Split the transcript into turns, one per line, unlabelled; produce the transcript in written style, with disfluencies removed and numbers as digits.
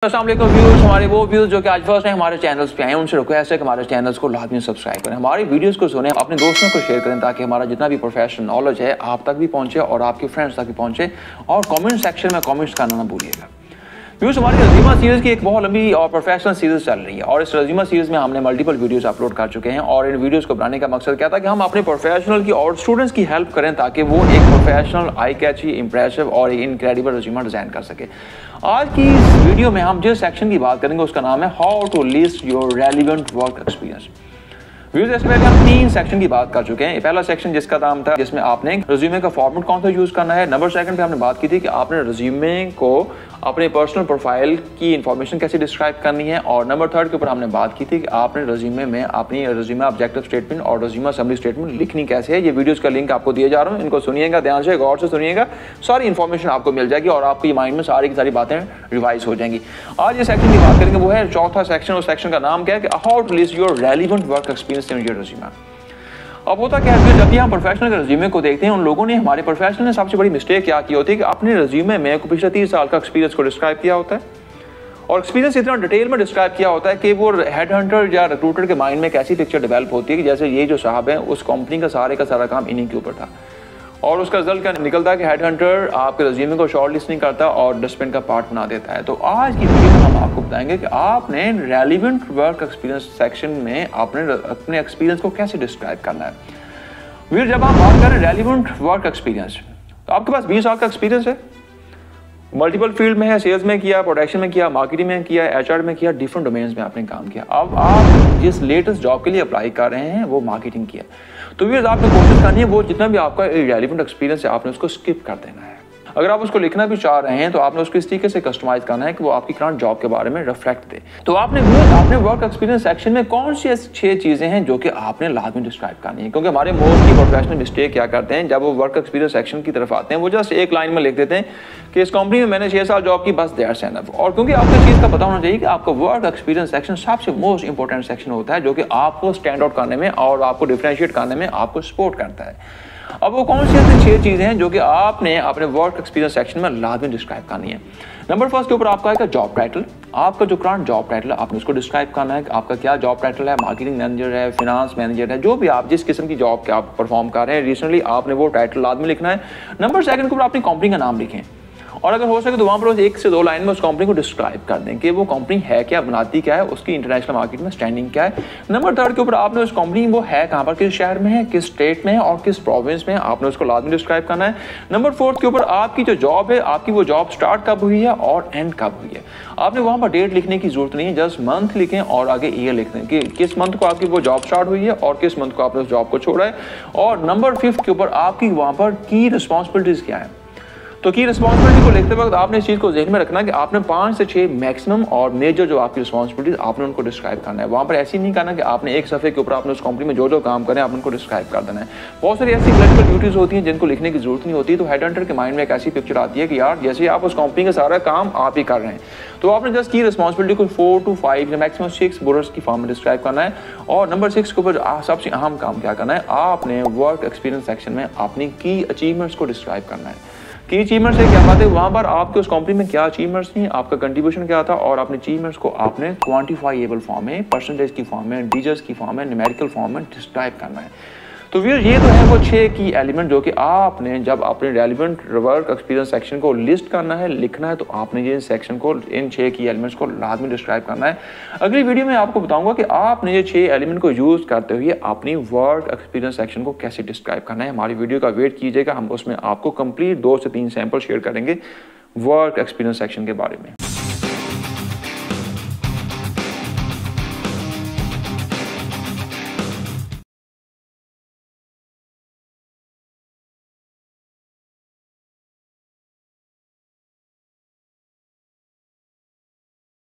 अस्सलाम वालेकुम व्यूअर्स, हमारे वो व्यूअर्स जो कि आज फर्स्ट टाइम हमारे चैनल्स पे आए हैं उनसे रिक्वेस्ट है कि हमारे चैनल्स को लाजमी सब्सक्राइब करें, हमारी वीडियोस को सुनें, अपने दोस्तों को शेयर करें ताकि हमारा जितना भी प्रोफेशनल नॉलेज है आप तक भी पहुंचे और आपके फ्रेंड्स तक भी पहुंचे। और कमेंट सेक्शन में कमेंट्स करना ना भूलिएगा। व्यूअर्स, हमारी रज़ीमा सीरीज़ की एक बहुत लंबी और प्रोफेशनल सीरीज़ चल रही है और इस रज़ीमा सीरीज़ में हमने मल्टीपल वीडियोस अपलोड कर चुके हैं और इन वीडियोस को बनाने का मकसद क्या था कि हम अपने प्रोफेशनल की और स्टूडेंट्स की हेल्प करें ताकि वो एक प्रोफेशनल, आई कैची, इंप्रेसिव और एक इनक्रेडिबल रज़ीमा डिज़ाइन कर सके। आज की इस वीडियो में हम जिस सेक्शन की बात करेंगे उसका नाम है how to list your relevant work experience. Viewers, इससे पहले हम 3 सेक्शन की बात कर चुके हैं। पहला सेक्शन जिसका नाम था जिसमें आपने रिज्यूमे का फॉर्मेट कौन सा यूज करना है। नंबर 2 पे हमने बात की थी कि आपने रिज्यूमे को अपने पर्सनल प्रोफाइल की इंफॉर्मेशन कैसे डिस्क्राइब करनी है। और नंबर 3 के ऊपर हमने बात की थी कि आपने रिज्यूमे में अपनी रिज्यूमे ऑब्जेक्टिव स्टेटमेंट और रिज्यूमे समरी स्टेटमेंट लिखनी कैसे है। ये वीडियोस का लिंक आपको दिए जा रहा हूँ, इनको सुनिएगा, ध्यान से गौर से सुनिएगा, सारी इन्फॉर्मेशन आपको मिल जाएगी और आपकी माइंड में सारी की सारी बातें रिवाइज हो जाएंगी। आज ये सेक्शन की बात करेंगे वो है चौथा सेक्शन। उस सेक्शन का नाम क्या है कि how to list your relevant work experience in your resume. अब होता क्या है, जब भी हम प्रोफेशनल के रिज्यूमे को देखते हैं, उन लोगों ने, हमारे प्रोफेशनल ने सबसे बड़ी मिस्टेक क्या की होती है कि अपने रिज्यूमे में पिछले 30 साल का एक्सपीरियंस को डिस्क्राइब किया होता है और एक्सपीरियंस इतना डिटेल में डिस्क्राइब किया होता है कि वो हेड हंटर या रिक्रूटर के माइंड में एक ऐसी पिक्चर डेवलप होती है कि जैसे ये जो साहब है उस कंपनी का सारा काम इन्हीं के ऊपर था। और उसका रिजल्ट क्या निकलता है कि हेड हंटर आपके रिज्यूमे को शॉर्ट लिस्ट नहीं करता और डस्टबिन का पार्ट बना देता है। तो आज की वीडियो में हम आपको बताएंगे कि आपने रेलिवेंट वर्क एक्सपीरियंस सेक्शन में आपने अपने एक्सपीरियंस को कैसे डिस्क्राइब करना है। वीर, जब आप बात करें रेलिवेंट वर्क एक्सपीरियंस, तो आपके पास 20 साल का एक्सपीरियंस है, मल्टीपल फील्ड में है, सेल्स में किया, प्रोडक्शन में किया, मार्केटिंग में किया, एचआर में किया, डिफरेंट डोमेन्स में आपने काम किया। अब आप जिस लेटेस्ट जॉब के लिए अप्लाई कर रहे हैं वो मार्केटिंग किया, तो वीर आपने कोशिश करनी है वो जितना भी आपका रेलिवेंट एक्सपीरियंस है आपने उसको स्किप कर देना है। अगर आप उसको लिखना भी चाह रहे हैं तो आपने उसको इस तरीके से कस्टमाइज करना है कि वो आपकी करंट जॉब के बारे में रिफ्लेक्ट दे। तो आपने वर्क एक्सपीरियंस सेक्शन में कौन सी 6 चीजें हैं जो कि आपने लाजमी डिस्क्राइब करनी है। क्योंकि हमारे मोस्टली प्रोफेशनल मिस्टेक क्या करते हैं, जब वो वर्क एक्सपीरियंस सेक्शन की तरफ आते हैं वो जस्ट एक लाइन में लिख देते हैं कि इस कंपनी में मैंने 6 साल जॉब की, बस दैट्स एनफ। और क्योंकि आपको इस चीज का पता होना चाहिए कि आपका वर्क एक्सपीरियंस सेक्शन सबसे मोस्ट इंपॉर्टेंट सेक्शन होता है जो कि आपको स्टैंड आउट करने में और आपको डिफरेंशिएट करने में आपको सपोर्ट करता है। अब वो कौन सी ऐसी 6 चीजें हैं जो कि आपने अपने वर्क एक्सपीरियंस सेक्शन में लाजमी डिस्क्राइब करनी है। नंबर 1 के ऊपर आपका आएगा जॉब टाइटल। आपका जो करंट जॉब टाइटल है आपने उसको डिस्क्राइब करना है कि आपका क्या जॉब टाइटल है, मार्केटिंग मैनेजर है, फाइनेंस मैनेजर है, जो भी आप जिस किस्म की जॉब के आप परफॉर्म कर रहे हैं रिसेंटली, आपने वो टाइटल लाजमी लिखना है। नंबर 2 के ऊपर अपनी कंपनी का नाम लिखें और अगर हो सके तो वहाँ पर 1 से 2 लाइन में उस कंपनी को डिस्क्राइब कर दें कि वो कंपनी है क्या, बनाती क्या है, उसकी इंटरनेशनल मार्केट में स्टैंडिंग क्या है। नंबर 3 के ऊपर आपने उस कंपनी वो है कहाँ पर, किस शहर में है, किस स्टेट में है और किस प्रोविंस में है, आपने उसको लाजमी डिस्क्राइब करना है। नंबर 4 के ऊपर आपकी जो जॉब है, आपकी वो जॉब स्टार्ट कब हुई है और एंड कब हुई है। आपने वहाँ पर डेट लिखने की जरूरत नहीं है, जस्ट मंथ लिखें और आगे ईयर लिख दें कि किस मंथ को आपकी वो जॉब स्टार्ट हुई है और किस मंथ को आपने उस जॉब को छोड़ा है। और नंबर 5 के ऊपर आपकी वहाँ पर की रिस्पॉन्सिबिलिटीज क्या है। तो की रिस्पॉन्सिबिलिटी को लिखते वक्त आपने इस चीज़ को ध्यान में रखना कि आपने 5 से 6 मैक्सिमम और मेजर जो आपकी रिस्पॉन्सिबिलिटीज आपने उनको डिस्क्राइब करना है। वहाँ पर ऐसी नहीं करना कि आपने एक सफ़े के ऊपर आपने उस कंपनी में जो काम करें आपने उनको डिस्क्राइब कर देना है। बहुत सारी ऐसी क्रिटिकल ड्यूटीज होती हैं जिनको लिखने की जरूरत नहीं होती, तो हेड हंटर के माइंड में एक ऐसी पिक्चर आती है कि यार जैसे आप उस कंपनी का सारा काम आप ही कर रहे हैं। तो आपने जस्ट की रिस्पॉन्सिबिलिटी को 4 to 5 या मैक्सिमम 6 बुलेट्स की फॉर्म में डिस्क्राइब करना है। और नंबर 6 के ऊपर सबसे अहम काम क्या करना है, आपने वर्क एक्सपीरियंस सेक्शन में अपनी की अचीवमेंट्स को डिस्क्राइब करना है। की अचीवमेंट्स से क्या बात है, वहाँ पर आपके उस कंपनी में क्या अचीवमेंट्स थी, आपका कंट्रीब्यूशन क्या था और अपने अचीवमेंट्स को आपने क्वांटिफाइएबल फॉर्म में, परसेंटेज की फॉर्म में, डिजिट्स की फॉर्म में, न्यूमेरिकल फॉर्म में डिस्क्राइब करना है। तो फिर ये तो है वो 6 की एलिमेंट जो कि आपने जब अपने रेलिवेंट वर्क एक्सपीरियंस सेक्शन को लिस्ट करना है, लिखना है, तो आपने ये सेक्शन को इन 6 की एलिमेंट्स को लाजमी डिस्क्राइब करना है। अगली वीडियो में आपको बताऊंगा कि आपने ये 6 एलिमेंट को यूज करते हुए अपनी वर्क एक्सपीरियंस सेक्शन को कैसे डिस्क्राइब करना है। हमारी वीडियो का वेट कीजिएगा, हम उसमें आपको कंप्लीट 2 से 3 सैंपल शेयर करेंगे वर्क एक्सपीरियंस सेक्शन के बारे में।